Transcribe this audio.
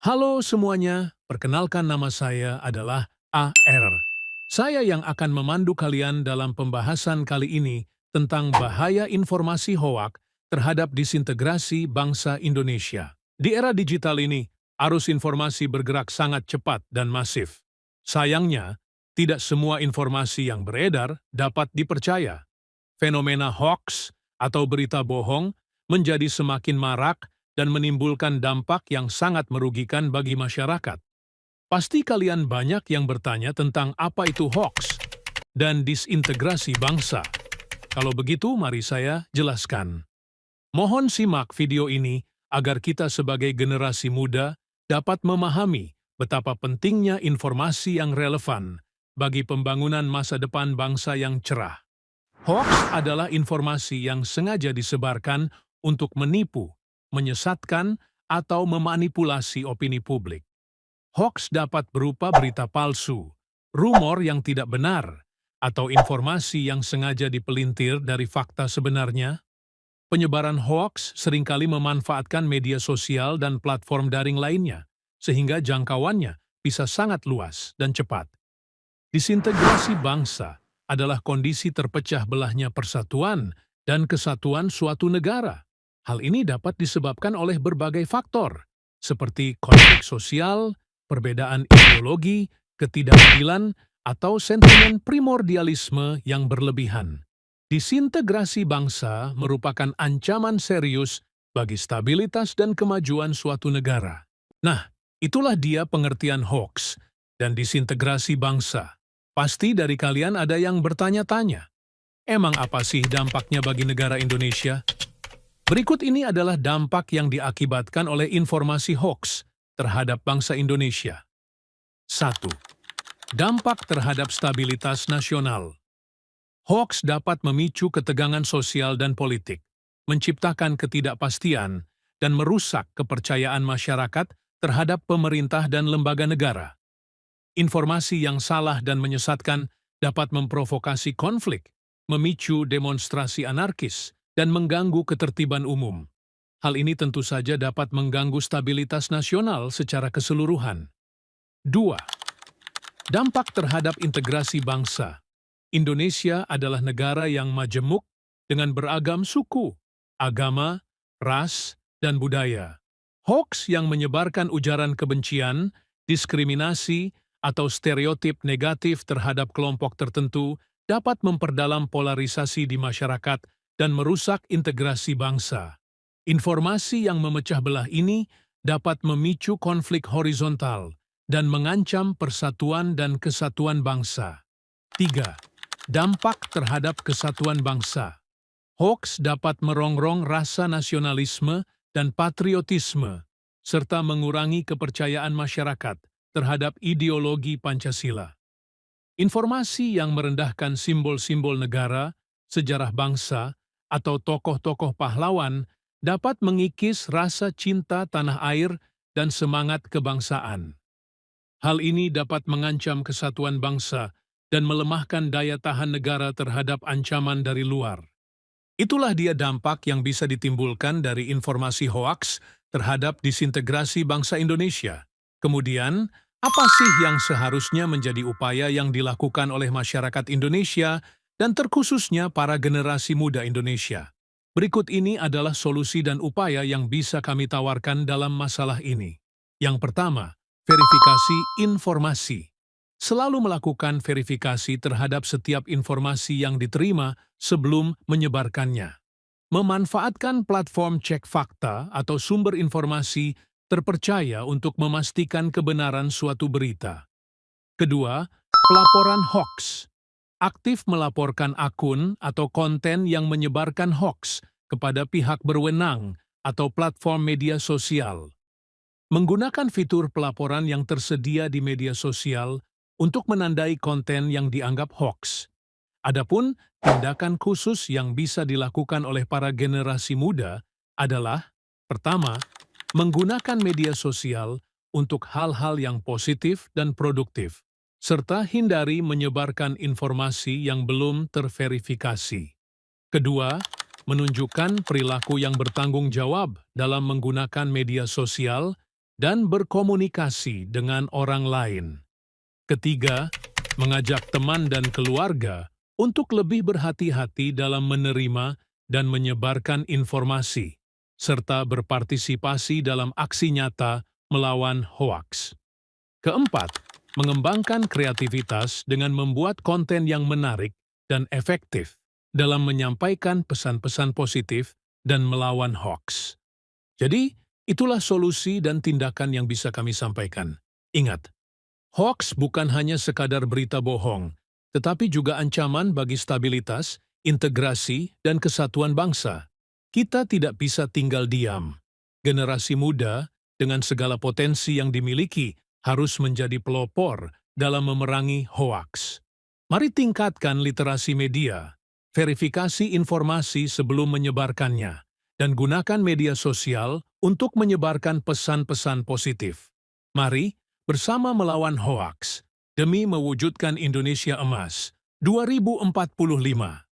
Halo semuanya, perkenalkan nama saya adalah AR. Saya yang akan memandu kalian dalam pembahasan kali ini tentang bahaya informasi hoak terhadap disintegrasi bangsa Indonesia. Di era digital ini, arus informasi bergerak sangat cepat dan masif. Sayangnya, tidak semua informasi yang beredar dapat dipercaya. Fenomena hoax atau berita bohong menjadi semakin marak dan menimbulkan dampak yang sangat merugikan bagi masyarakat. Pasti kalian banyak yang bertanya tentang apa itu hoax dan disintegrasi bangsa. Kalau begitu, mari saya jelaskan. Mohon simak video ini agar kita sebagai generasi muda dapat memahami betapa pentingnya informasi yang relevan bagi pembangunan masa depan bangsa yang cerah. Hoax adalah informasi yang sengaja disebarkan untuk menipu, menyesatkan, atau memanipulasi opini publik. Hoax dapat berupa berita palsu, rumor yang tidak benar, atau informasi yang sengaja dipelintir dari fakta sebenarnya. Penyebaran hoax seringkali memanfaatkan media sosial dan platform daring lainnya, sehingga jangkauannya bisa sangat luas dan cepat. Disintegrasi bangsa adalah kondisi terpecah belahnya persatuan dan kesatuan suatu negara. Hal ini dapat disebabkan oleh berbagai faktor, seperti konflik sosial, perbedaan ideologi, ketidakadilan, atau sentimen primordialisme yang berlebihan. Disintegrasi bangsa merupakan ancaman serius bagi stabilitas dan kemajuan suatu negara. Nah, itulah dia pengertian hoax dan disintegrasi bangsa. Pasti dari kalian ada yang bertanya-tanya, emang apa sih dampaknya bagi negara Indonesia? Berikut ini adalah dampak yang diakibatkan oleh informasi hoax terhadap bangsa Indonesia. 1. Dampak terhadap stabilitas nasional. Hoax dapat memicu ketegangan sosial dan politik, menciptakan ketidakpastian, dan merusak kepercayaan masyarakat terhadap pemerintah dan lembaga negara. Informasi yang salah dan menyesatkan dapat memprovokasi konflik, memicu demonstrasi anarkis, dan mengganggu ketertiban umum. Hal ini tentu saja dapat mengganggu stabilitas nasional secara keseluruhan. 2. Dampak terhadap integrasi bangsa. Indonesia adalah negara yang majemuk dengan beragam suku, agama, ras, dan budaya. Hoax yang menyebarkan ujaran kebencian, diskriminasi, atau stereotip negatif terhadap kelompok tertentu dapat memperdalam polarisasi di masyarakat dan merusak integrasi bangsa. Informasi yang memecah belah ini dapat memicu konflik horizontal dan mengancam persatuan dan kesatuan bangsa. 3. Dampak terhadap kesatuan bangsa. Hoax dapat merongrong rasa nasionalisme dan patriotisme, serta mengurangi kepercayaan masyarakat terhadap ideologi Pancasila. Informasi yang merendahkan simbol-simbol negara, sejarah bangsa, atau tokoh-tokoh pahlawan dapat mengikis rasa cinta tanah air dan semangat kebangsaan. Hal ini dapat mengancam kesatuan bangsa dan melemahkan daya tahan negara terhadap ancaman dari luar. Itulah dia dampak yang bisa ditimbulkan dari informasi hoaks terhadap disintegrasi bangsa Indonesia. Kemudian, apa sih yang seharusnya menjadi upaya yang dilakukan oleh masyarakat Indonesia dan terkhususnya para generasi muda Indonesia? Berikut ini adalah solusi dan upaya yang bisa kami tawarkan dalam masalah ini. Yang pertama, verifikasi informasi. Selalu melakukan verifikasi terhadap setiap informasi yang diterima sebelum menyebarkannya. Memanfaatkan platform cek fakta atau sumber informasi terpercaya untuk memastikan kebenaran suatu berita. Kedua, pelaporan hoax. Aktif melaporkan akun atau konten yang menyebarkan hoax kepada pihak berwenang atau platform media sosial. Menggunakan fitur pelaporan yang tersedia di media sosial untuk menandai konten yang dianggap hoax. Adapun tindakan khusus yang bisa dilakukan oleh para generasi muda adalah: pertama, menggunakan media sosial untuk hal-hal yang positif dan produktif, serta hindari menyebarkan informasi yang belum terverifikasi. Kedua, menunjukkan perilaku yang bertanggung jawab dalam menggunakan media sosial dan berkomunikasi dengan orang lain. Ketiga, mengajak teman dan keluarga untuk lebih berhati-hati dalam menerima dan menyebarkan informasi, serta berpartisipasi dalam aksi nyata melawan hoaks. Keempat, mengembangkan kreativitas dengan membuat konten yang menarik dan efektif dalam menyampaikan pesan-pesan positif dan melawan hoaks. Jadi, itulah solusi dan tindakan yang bisa kami sampaikan. Ingat, hoaks bukan hanya sekadar berita bohong, tetapi juga ancaman bagi stabilitas, integrasi, dan kesatuan bangsa. Kita tidak bisa tinggal diam. Generasi muda, dengan segala potensi yang dimiliki, harus menjadi pelopor dalam memerangi hoaks. Mari tingkatkan literasi media, verifikasi informasi sebelum menyebarkannya, dan gunakan media sosial untuk menyebarkan pesan-pesan positif. Mari bersama melawan hoaks demi mewujudkan Indonesia Emas 2045.